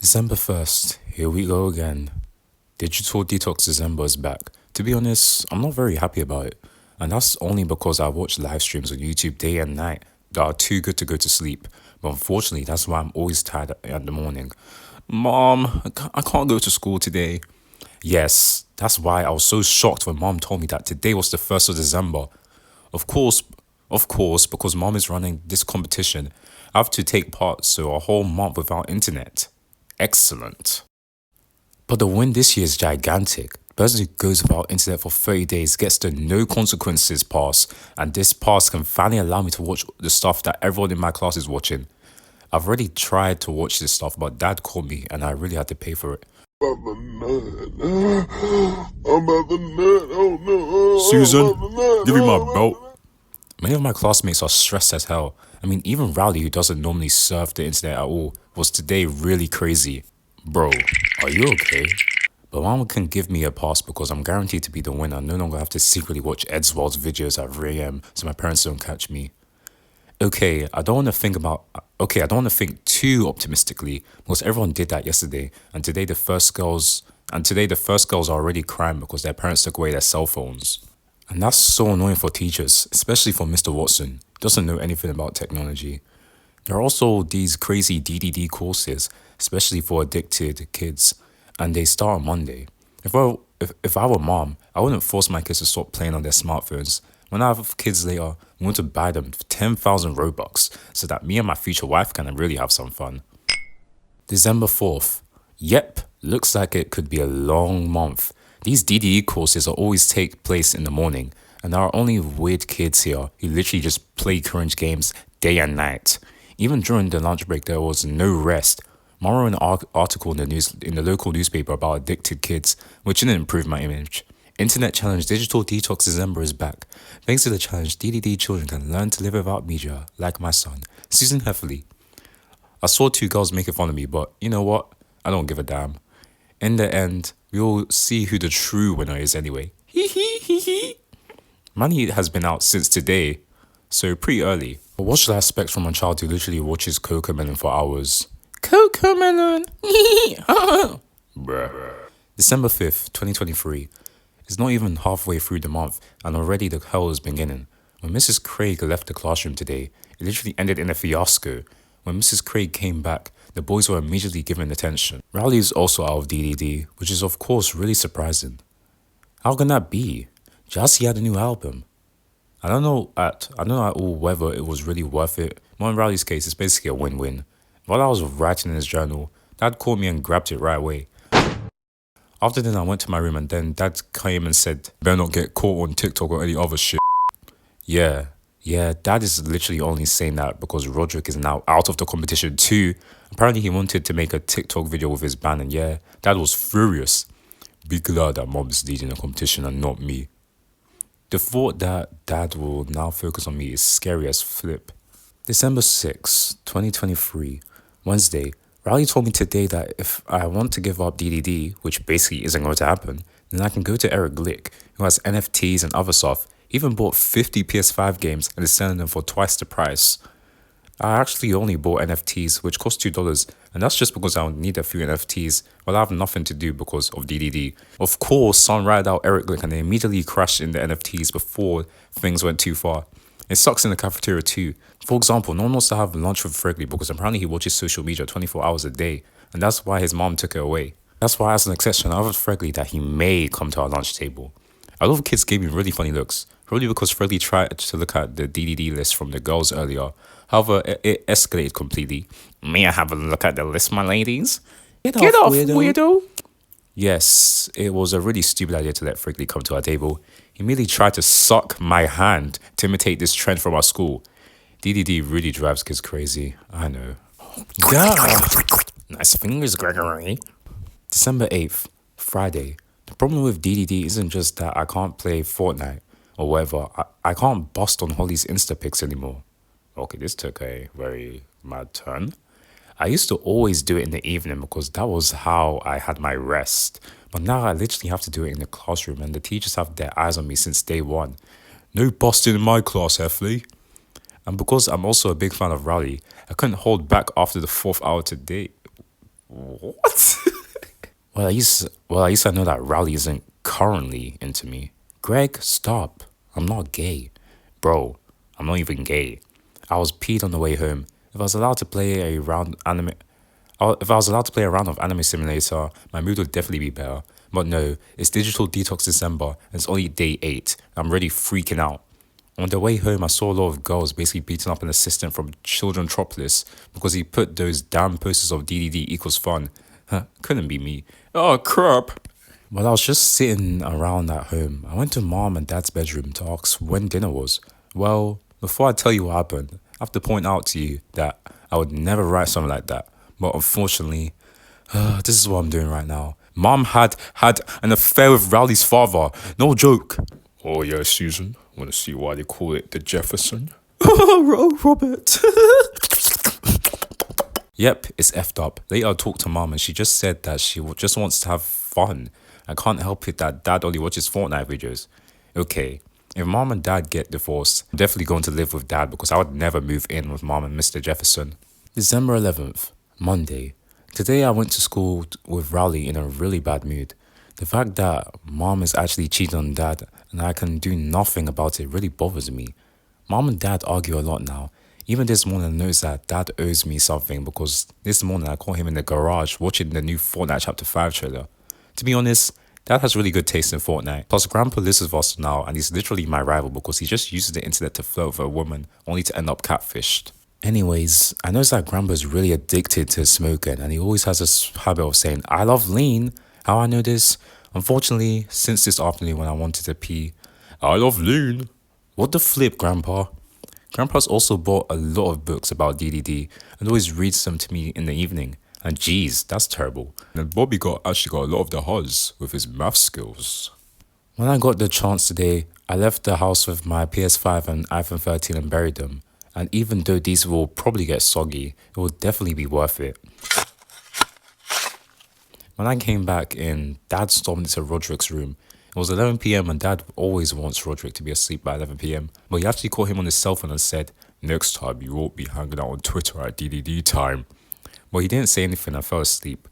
December 1st, here we go again. Digital Detox December is back. To be honest, I'm not very happy about it. And that's only because I watch live streams on YouTube day and night that are too good to go to sleep. But unfortunately, that's why I'm always tired at the morning. Mom, I can't go to school today. Yes, that's why I was so shocked when mom told me that today was the 1st of December. Of course, because mom is running this competition, I have to take part, so a whole month without internet. Excellent. But the win this year is gigantic. The person who goes without internet for 30 days gets the no consequences pass, and this pass can finally allow me to watch the stuff that everyone in my class is watching. I've already tried to watch this stuff, but dad called me and I really had to pay for it. I'm about the nut. Oh no. Susan, give me my belt. Many of my classmates are stressed as hell. I mean, even Rowley, who doesn't normally surf the internet at all, was today really crazy. Bro, are you okay? But mom can give me a pass because I'm guaranteed to be the winner. I no longer have to secretly watch Edswald's videos at 3 a.m. so my parents don't catch me. Okay, I don't want to think too optimistically because everyone did that yesterday, and today the first girls are already crying because their parents took away their cell phones. And that's so annoying for teachers, especially for Mr. Watson. He doesn't know anything about technology. There are also these crazy DDD courses, especially for addicted kids, and they start on Monday. If I were mom, I wouldn't force my kids to stop playing on their smartphones. When I have kids later, I want to buy them 10,000 Robux so that me and my future wife can really have some fun. December 4th. Yep, looks like it could be a long month. These DDE courses always take place in the morning, and there are only weird kids here who literally just play cringe games day and night. Even during the lunch break, there was no rest. Mom wrote an article in the local newspaper about addicted kids, which didn't improve my image. Internet challenge Digital Detox December is back. Thanks to the challenge, DDD children can learn to live without media, like my son, Susan Heffley. I saw 2 girls making fun of me, but you know what? I don't give a damn. In the end, we'll see who the true winner is anyway. Money has been out since today, so pretty early. But what should I expect from a child who literally watches Cocomelon for hours? Cocomelon! Bruh. December 5th, 2023. It's not even halfway through the month, and already the hell is beginning. When Mrs. Craig left the classroom today, it literally ended in a fiasco. When Mrs. Craig came back, the boys were immediately given attention. Rowley is also out of DDD, which is of course really surprising. How can that be? Jassy had a new album. I don't know at all whether it was really worth it, but in Rowley's case, it's basically a win-win. While I was writing in his journal, Dad called me and grabbed it right away. After then, I went to my room and then Dad came and said, better not get caught on TikTok or any other shit. Yeah, Dad is literally only saying that because Roderick is now out of the competition too. Apparently, he wanted to make a TikTok video with his band, and yeah, Dad was furious. Be glad that Mom's leading the competition and not me. The thought that Dad will now focus on me is scary as flip. December 6, 2023, Wednesday. Riley told me today that if I want to give up DDD, which basically isn't going to happen, then I can go to Eric Glick, who has NFTs and other stuff. He even bought 50 PS5 games and is selling them for twice the price. I actually only bought NFTs, which cost $2, and that's just because I need a few NFTs, while I have nothing to do because of DDD. Of course, someone ratted out Eric Glick and they immediately crashed in the NFTs before things went too far. It sucks in the cafeteria too. For example, no one wants to have lunch with Fregley because apparently he watches social media 24 hours a day, and that's why his mom took it away. That's why, as an exception, I offered Fregley that he may come to our lunch table. A lot of kids gave me really funny looks, probably because Fregley tried to look at the DDD list from the girls earlier. However, it escalated completely. May I have a look at the list, my ladies? Get off, weirdo. Yes, it was a really stupid idea to let Fregley come to our table. He merely tried to suck my hand to imitate this trend from our school. DDD really drives kids crazy, I know. Yeah. Nice fingers, Gregory. December 8th, Friday. The problem with DDD isn't just that I can't play Fortnite or whatever. I can't bust on Holly's Insta pics anymore. Okay, this took a very mad turn. I used to always do it in the evening because that was how I had my rest. But now I literally have to do it in the classroom and the teachers have their eyes on me since day one. No busting in my class, Heffley. And because I'm also a big fan of Rowley, I couldn't hold back after the 4th hour today. What? Well, at least I know that Riley isn't currently into me. Greg, stop. I'm not gay. Bro, I'm not even gay. I was peed on the way home. If I was allowed to play a round anime if I was allowed to play a round of Anime Simulator, my mood would definitely be better. But no, it's Digital Detox December, and it's only day 8. I'm really freaking out. On the way home, I saw a lot of girls basically beating up an assistant from Childrentropolis because he put those damn posters of DDD equals fun. Huh, couldn't be me. Oh, crap. While I was just sitting around at home, I went to mom and dad's bedroom to ask when dinner was. Well, before I tell you what happened, I have to point out to you that I would never write something like that. But unfortunately, this is what I'm doing right now. Mom had an affair with Rowley's father. No joke. Oh yeah, Susan. Want to see why they call it the Jefferson? Robert. Yep, it's effed up. Later I talked to mom and she just said that she just wants to have fun. I can't help it that dad only watches Fortnite videos. Okay, if mom and dad get divorced, I'm definitely going to live with dad because I would never move in with mom and Mr. Jefferson. December 11th, Monday. Today I went to school with Rowley in a really bad mood. The fact that mom is actually cheating on dad and I can do nothing about it really bothers me. Mom and dad argue a lot now. Even this morning I noticed that dad owes me something because this morning I caught him in the garage watching the new Fortnite Chapter 5 trailer. To be honest, dad has really good taste in Fortnite. Plus grandpa lives with us now and he's literally my rival because he just uses the internet to flirt with a woman only to end up catfished. Anyways, I noticed that grandpa's really addicted to smoking and he always has this habit of saying, I love lean. How I know this? Unfortunately, since this afternoon when I wanted to pee, I love lean. What the flip, Grandpa? Grandpa's also bought a lot of books about DDD and always reads them to me in the evening. And geez, that's terrible. And Bobby actually got a lot of the huzz with his math skills. When I got the chance today, I left the house with my PS5 and iPhone 13 and buried them. And even though these will probably get soggy, it will definitely be worth it. When I came back in, Dad stormed into Roderick's room. It was 11 p.m. and Dad always wants Roderick to be asleep by 11 p.m. But he actually caught him on his cell phone and said, next time you won't be hanging out on Twitter at DDD time. But he didn't say anything and fell asleep.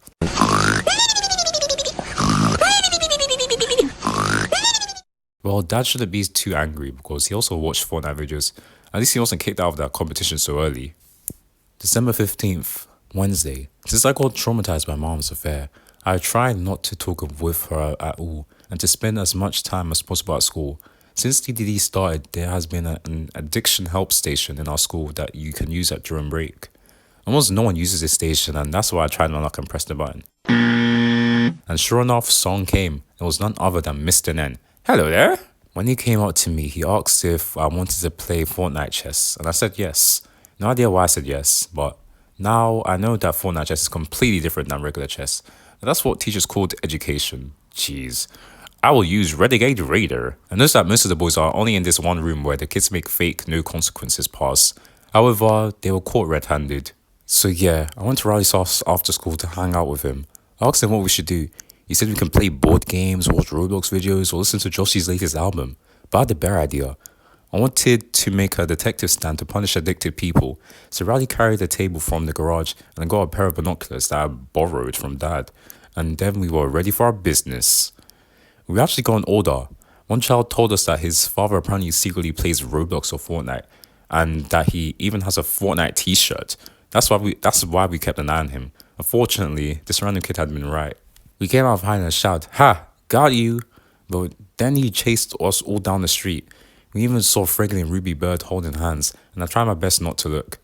Well, Dad shouldn't be too angry because he also watched Fortnite videos. At least he wasn't kicked out of that competition so early. December 15th, Wednesday. Since I got traumatized by mom's affair, I tried not to talk with her at all and to spend as much time as possible at school. Since DDD started, there has been an addiction help station in our school that you can use during break. Almost no one uses this station and that's why I tried my luck and pressed the button. And sure enough, song came. It was none other than Mr. Nen. Hello there. When he came up to me, he asked if I wanted to play Fortnite chess, and I said yes. No idea why I said yes, but now I know that Fortnite chess is completely different than regular chess. And that's what teachers called education. Jeez. I will use Renegade Raider. I noticed that most of the boys are only in this one room where the kids make fake no consequences pass. However, they were caught red-handed. So yeah, I went to Riley's house after school to hang out with him. I asked him what we should do. He said we can play board games, watch Roblox videos, or listen to Joshy's latest album. But I had the better idea. I wanted to make a detective stand to punish addicted people, so Riley carried a table from the garage and I got a pair of binoculars that I borrowed from Dad. And then we were ready for our business. We actually got an order. One child told us that his father apparently secretly plays Roblox or Fortnite, and that he even has a Fortnite t-shirt. That's why we kept an eye on him. Unfortunately, this random kid had been right. We came out behind and shouted, "Ha! Got you!" But then he chased us all down the street. We even saw Fregley and Ruby Bird holding hands, and I tried my best not to look.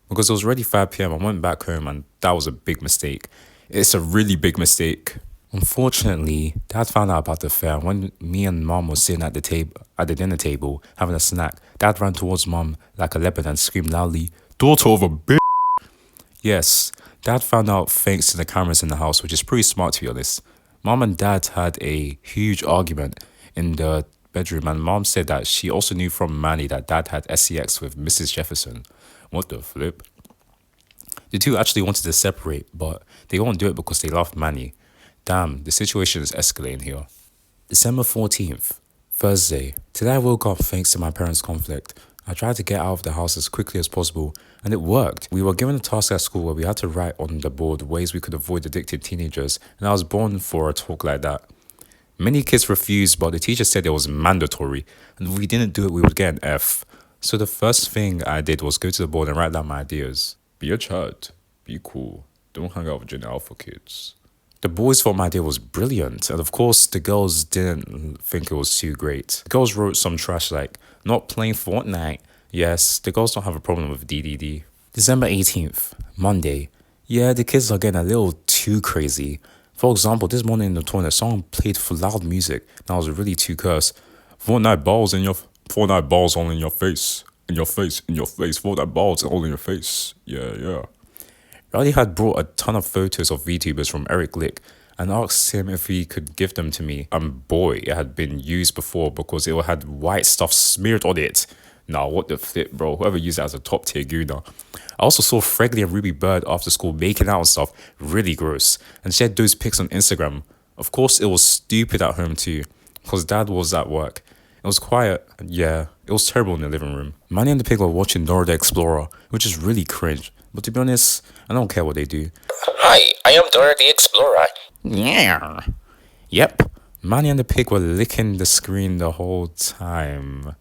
Because it was already 5 p.m, I went back home, and that was a big mistake. It's a really big mistake. Unfortunately, Dad found out about the affair. When me and Mom were sitting at the dinner table, having a snack, Dad ran towards Mom like a leopard and screamed loudly, "Daughter of a bitch!" Yes, Dad found out thanks to the cameras in the house, which is pretty smart to be honest. Mom and Dad had a huge argument in the bedroom, and Mom said that she also knew from Manny that Dad had sex with Mrs. Jefferson. What the flip? The two actually wanted to separate, but they won't do it because they love Manny. Damn, the situation is escalating here. December 14th, Thursday. Today I woke up thanks to my parents' conflict. I tried to get out of the house as quickly as possible, and it worked. We were given a task at school where we had to write on the board ways we could avoid addicted teenagers, and I was born for a talk like that. Many kids refused, but the teacher said it was mandatory, and if we didn't do it, we would get an F. So the first thing I did was go to the board and write down my ideas. Be a child. Be cool. Don't hang out with Gen Alpha kids. The boys thought my idea was brilliant, and of course, the girls didn't think it was too great. The girls wrote some trash like, not playing Fortnite. Yes, the girls don't have a problem with DDD. December 18th, Monday. Yeah, the kids are getting a little too crazy. For example, this morning in the toilet, someone played for loud music, and I was really too cursed. Fortnite balls all in your face. In your face. Fortnite balls all in your face. Yeah. Riley had brought a ton of photos of VTubers from Eric Lick and asked him if he could give them to me. And boy, it had been used before because it had white stuff smeared on it. Nah, what the flip, bro. Whoever used it as a top tier gooner. I also saw Fregley and Ruby Bird after school making out and stuff. Really gross. And shared those pics on Instagram. Of course, it was stupid at home too because dad was at work. It was quiet. Yeah, it was terrible in the living room. Manny and the pig were watching Dora the Explorer, which is really cringe. But to be honest, I don't care what they do. Hi, I am Dora the Explorer. Yeah. Yep. Manny and the pig were licking the screen the whole time.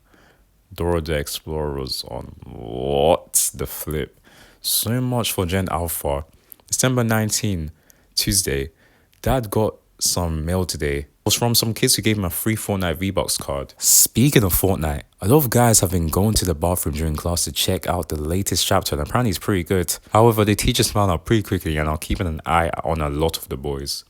Dora the Explorer was on. What the flip? So much for Gen Alpha. December 19, Tuesday. Dad got some mail today. It was from some kids who gave him a free Fortnite V-Bucks card. Speaking of Fortnite, a lot of guys have been going to the bathroom during class to check out the latest chapter, and apparently it's pretty good. However, the teachers found out pretty quickly and are keeping an eye on a lot of the boys.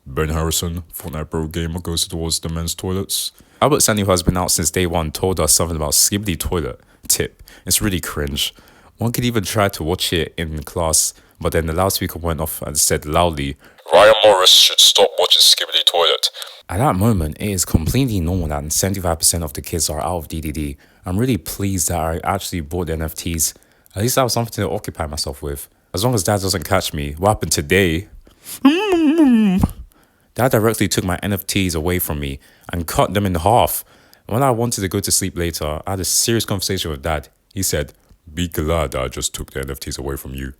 Ben Harrison, Fortnite Pro Gamer, goes towards the men's toilets. Albert Sandy, who has been out since day one, told us something about Skibbity Toilet. Tip, it's really cringe. One could even try to watch it in class, but then the loudspeaker went off and said loudly, Ryan Morris should stop watching Skibbity Toilet. At that moment, it is completely normal that 75% of the kids are out of DDD. I'm really pleased that I actually bought the NFTs. At least I have something to occupy myself with. As long as dad doesn't catch me. What happened today? Dad directly took my NFTs away from me and cut them in half. When I wanted to go to sleep later, I had a serious conversation with dad. He said, be glad that I just took the NFTs away from you.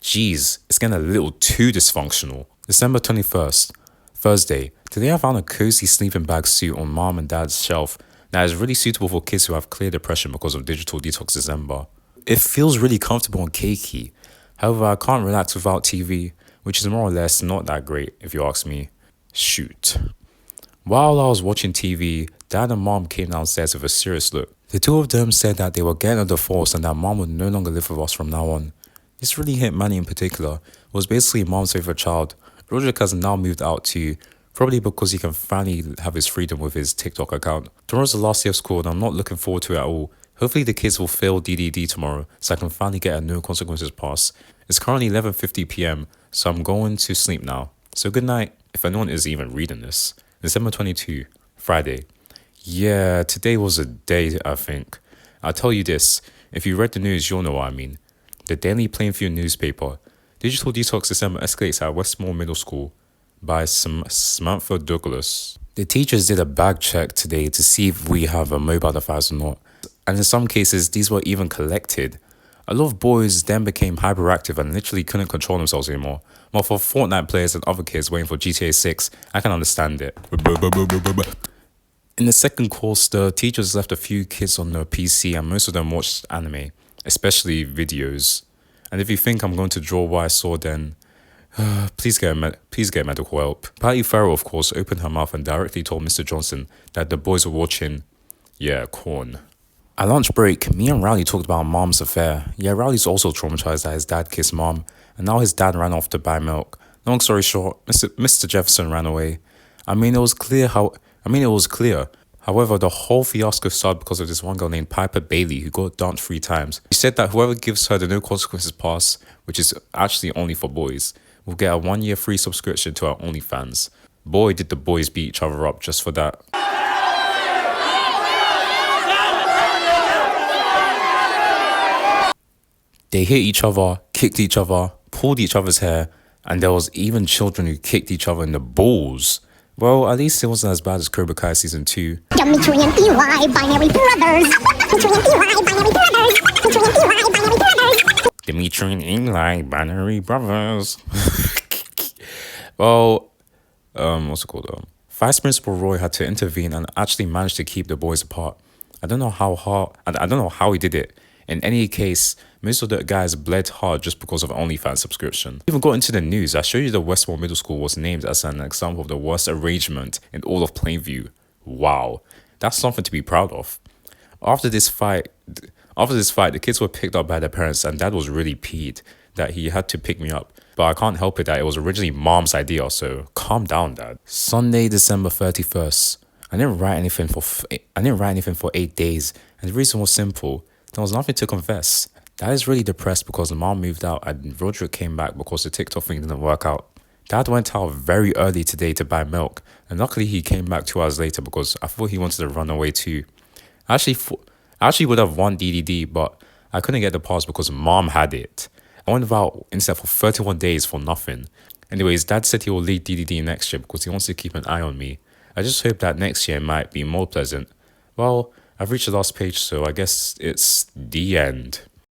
Jeez, it's getting a little too dysfunctional. December 21st, Thursday. Today I found a cozy sleeping bag suit on mom and dad's shelf that is really suitable for kids who have clear depression because of digital detox December. It feels really comfortable and cakey. However, I can't relax without TV, which is more or less not that great if you ask me. Shoot. While I was watching TV, dad and mom came downstairs with a serious look. The two of them said that they were getting a divorce and that mom would no longer live with us from now on. This really hit Manny in particular. It was basically mom's favorite child. Roderick has now moved out too, probably because he can finally have his freedom with his TikTok account. Tomorrow's the last day of school and I'm not looking forward to it at all. Hopefully the kids will fail DDD tomorrow so I can finally get a no consequences pass. It's currently 11:50 p.m, so I'm going to sleep now. So good night, if anyone is even reading this. December 22, Friday. Yeah, today was a day, I think. I'll tell you this, if you read the news, you'll know what I mean. The Daily Plainfield newspaper. Digital Detox December escalates at Westmore Middle School by Samantha Douglas. The teachers did a bag check today to see if we have a mobile device or not. And in some cases, these were even collected. A lot of boys then became hyperactive and literally couldn't control themselves anymore. Well, for Fortnite players and other kids waiting for GTA 6, I can understand it. In the second course, the teachers left a few kids on their PC and most of them watched anime, especially videos. And if you think I'm going to draw what I saw then, please get medical help. Patty Farrell, of course, opened her mouth and directly told Mr. Johnson that the boys were watching, corn. At lunch break, me and Rowley talked about mom's affair. Yeah, Rowley's also traumatized that his dad kissed mom, and now his dad ran off to buy milk. Long story short, Mr. Jefferson ran away. It was clear. However, the whole fiasco started because of this one girl named Piper Bailey who got dumped 3 times. She said that whoever gives her the no consequences pass, which is actually only for boys, will get a 1-year free subscription to our OnlyFans. Boy, did the boys beat each other up just for that. They hit each other, kicked each other, pulled each other's hair, and there was even children who kicked each other in the balls. Well, at least it wasn't as bad as Cobra Kai Season 2. Dimitri and EY, binary brothers. Dimitri and EY, binary brothers. Dimitri and EY, binary brothers. Dimitri and Eli, binary brothers. Well, what's it called? Vice Principal Roy had to intervene and actually managed to keep the boys apart. I don't know how hard. I don't know how he did it. In any case, most of the guys bled hard just because of OnlyFans subscription. Even got into the news. I showed you the Westmore Middle School was named as an example of the worst arrangement in all of Plainview. Wow, that's something to be proud of. After this fight, the kids were picked up by their parents, and Dad was really peeved that he had to pick me up. But I can't help it that it was originally Mom's idea, so calm down, Dad. Sunday, December 31st. I didn't write anything for 8 days, and the reason was simple. There was nothing to confess. Dad is really depressed because Mom moved out and Roderick came back because the TikTok thing didn't work out. Dad went out very early today to buy milk, and luckily he came back 2 hours later because I thought he wanted to run away too. I actually would have won DDD, but I couldn't get the pass because Mom had it. I went without internet for 31 days for nothing. Anyways, Dad said he will lead DDD next year because he wants to keep an eye on me. I just hope that next year might be more pleasant. Well, I've reached the last page, so I guess it's the end.